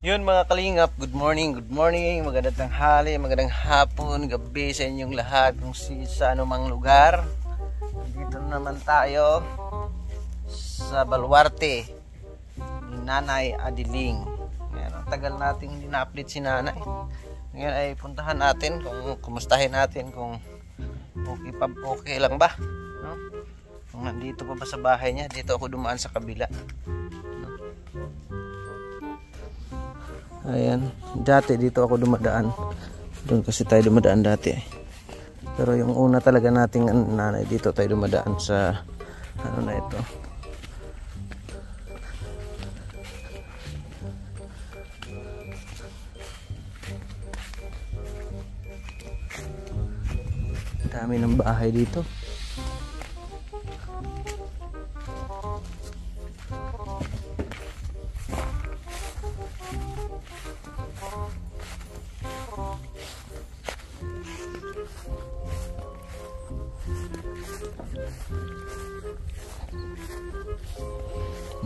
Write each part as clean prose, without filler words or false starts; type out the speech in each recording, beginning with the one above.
Yun mga kalingap, good morning, magandang tanghali, magandang hapon, gabi sa inyong lahat kung sa anumang lugar. Dito naman tayo sa Baluarte ni Nanay Adiling. Ngayon, ang tagal nating hindi na-update si Nanay. Ngayon ay puntahan natin, kumustahin natin kung okay lang ba, no? Kung nandito pa ba sa bahay niya. Dito ako dumaan sa kabila. Ayan, dati dito ako dumadaan. Doon kasi tayo dumadaan dati. Pero yung una talaga nating nanay, dito tayo dumadaan sa ano na ito. Dami ng bahay dito.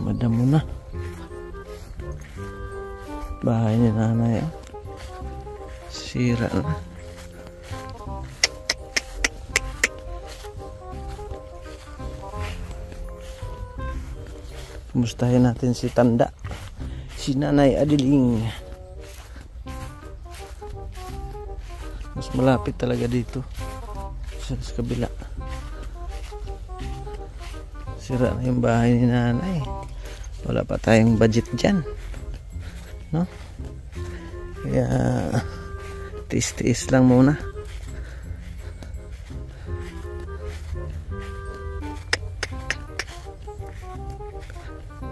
Madamo na bahay ni nanay, sira na. Kumustahin natin si Tanda, si Nanay Adiling. Mas malapit talaga dito sa kabila. Sira na yung bahay ni nanay. Wala pa tayong budget dyan, no? Kaya tiis-tiis lang muna.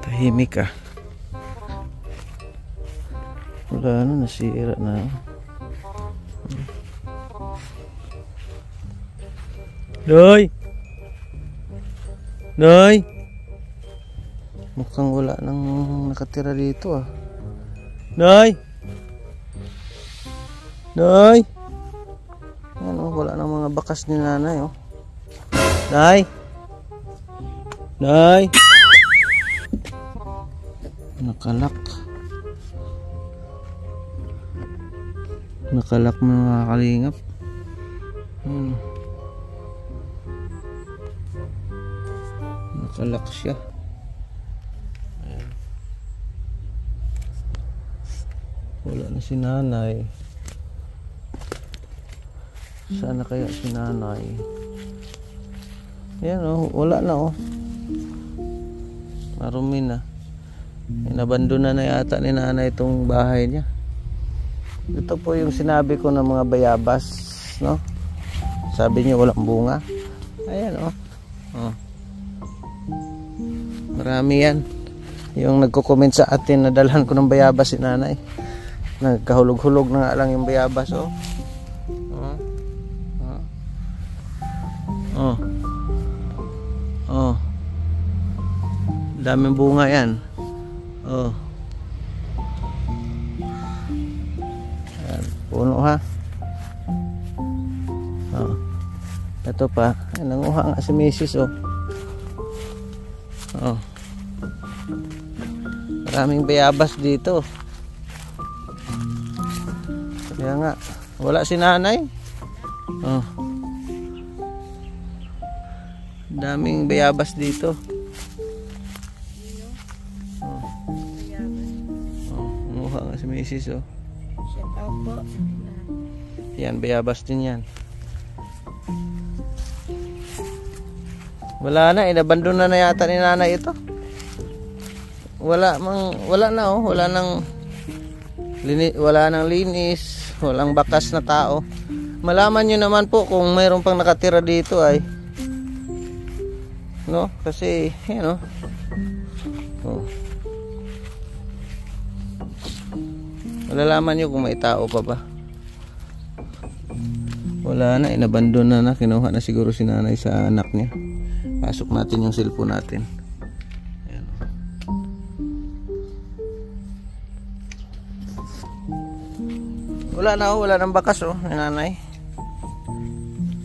Tahimik ah. Wala na, nasira na. Noy! Noy! Mukhang wala nang nakatira dito ah. Noy! Noy! Ano, wala nang mga bakas ni nanay oh. Nay! Nay! Nakalak. Nakalak mga kalingap. Nakalak siya. Ayan. Wala na si nanay. Sana kaya si nanay. Ayan oh, wala na oh. Marumi na. Inabandona na yata ni nanay itong bahay niya. Ito po yung sinabi ko ng mga bayabas, no? Sabi niya walang bunga. Ayan oh. Oh. Marami yan. Yung nagko-comment sa atin na dalhan ko ng bayabas si nanay. Nagkahulog-hulog na nga lang yung bayabas oh. Oh. Oh. Oh. Daming bunga yan. Oh. Ayan, puno ha. Oh. Ito pa. Ay, nanguha nga si Mrs. oh. Oh. Maraming bayabas dito. Kaya nga wala si nanay. Oh. Daming bayabas dito. Si Mrs. oh. Shout out po. Yan, bayabas din yan. Wala na, inabandona na yata ni nanay ito. Wala na oh, wala nang linis, walang bakas na tao. Malaman nyo naman po kung mayroon pang nakatira dito ay, no? Kasi, yan oh. Oh. Malalaman nyo kung may tao pa ba. Wala na, inabandona na. Kinuha na siguro si nanay sa anak niya. Pasok natin yung cellphone natin. Ayan. Wala na oh, wala nang bakas oh ni nanay.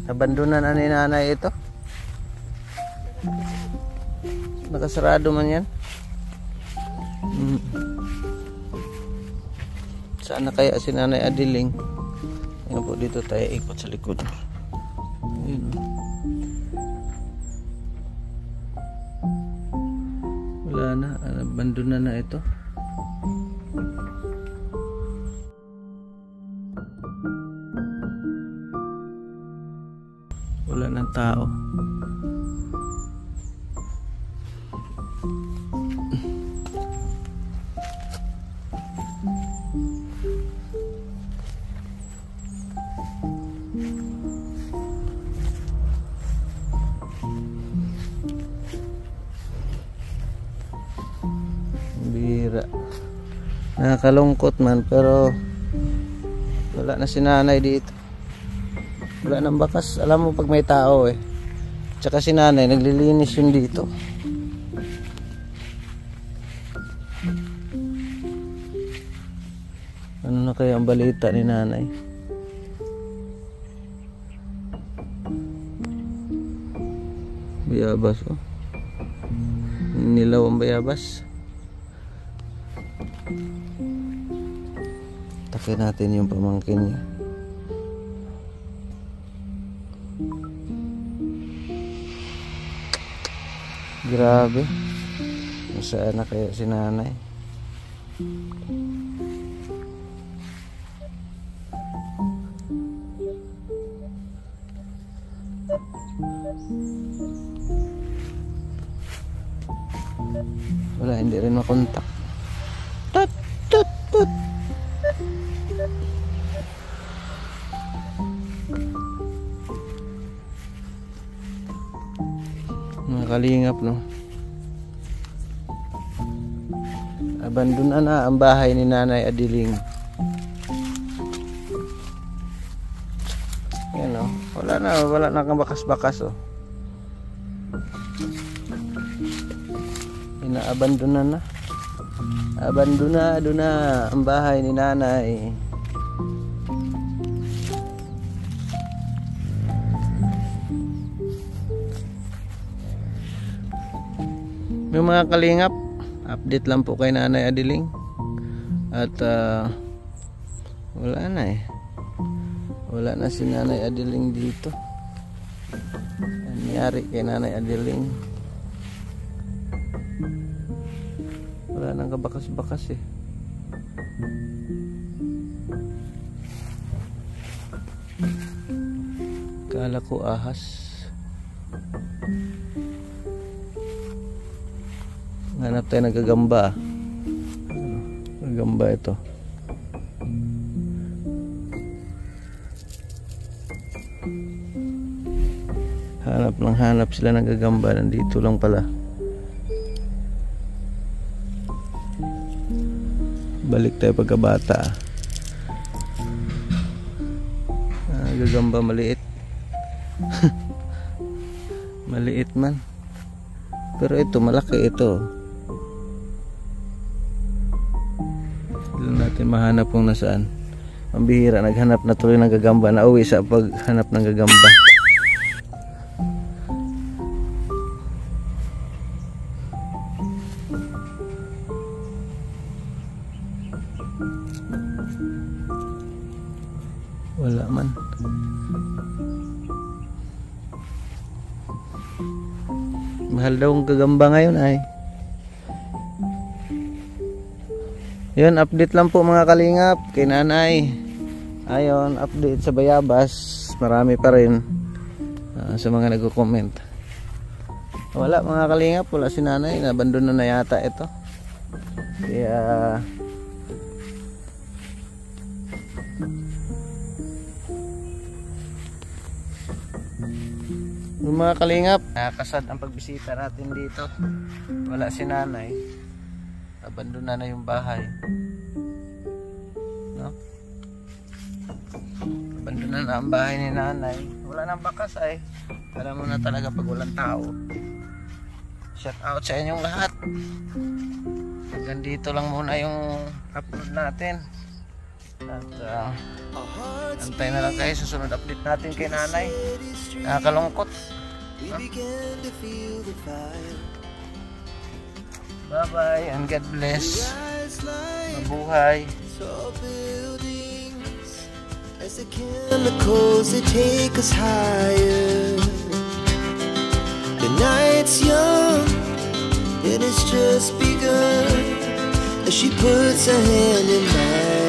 Abandona na ni nanay ito. Nakasarado man yan. Saan na kaya si Nanay Adiling? Ayan po, dito tayo ikot sa likod. Ayun. Wala na, abandon na ito. Wala ng tao. Bira. Nakakalungkot man, pero wala na si Nanay dito. Wala nang bakas. Alam mo pag may tao eh. Tsaka si Nanay naglilinis yun dito. Ano na kaya ang balita ni Nanay? Bayabas oh. Nilaw ang bayabas. Takin natin yung pamangkin niya. Grabe. Nasaan na kaya si Nanay? Wala, hindi rin makontak. Tut, tut, tut. Kalingap no. Abandonan na ang bahay ni Nanay Adiling. Yan oh. Wala na kang bakas-bakas oh. Inaabandonan na. Abandonado na ang bahay ni Nanay. Yung mga kalingap, update lang po kay Nanay Adiling. At wala na eh. Wala na si Nanay Adiling dito. Nangyari kay Nanay Adiling. Wala nang kabakas-bakas eh. Kala ko ahas. Hanap tayo nagagamba. Nagagamba ito. Hanap sila nagagamba. Nandito lang pala. Balik tayo pagkabata. Nagagamba maliit. Maliit man. Pero ito malaki ito. Natin mahanap kung nasaan. Ang bihira, naghanap na tuloy ng gagamba. Nauwi sa paghanap ng gagamba. Wala man. Mahal daw ang gagamba ngayon ay. Yun, update lang po mga kalingap kay Nanay. Ayon, update sa bayabas. Marami pa rin sa mga nagko-comment. Wala mga kalingap, wala si Nanay. Nabandon na yata ito. Kaya yung mga kalingap, nakakasad ang pagbisita natin dito. Wala si Nanay. Abandon na yung bahay. No? Abandon na ang bahay ni Nanay. Wala nang bakas ay. Alam mo na talaga pag walang tao. Shout out sa inyong lahat. Hanggang dito lang muna yung upload natin. At antay na lang kayo sa sunod update natin kay Nanay. Nakakalungkot. Bye bye and God bless. Mabuhay. Tall buildings as the chemicals they take us higher. The night's young, it has just begun as she puts her hand in mine.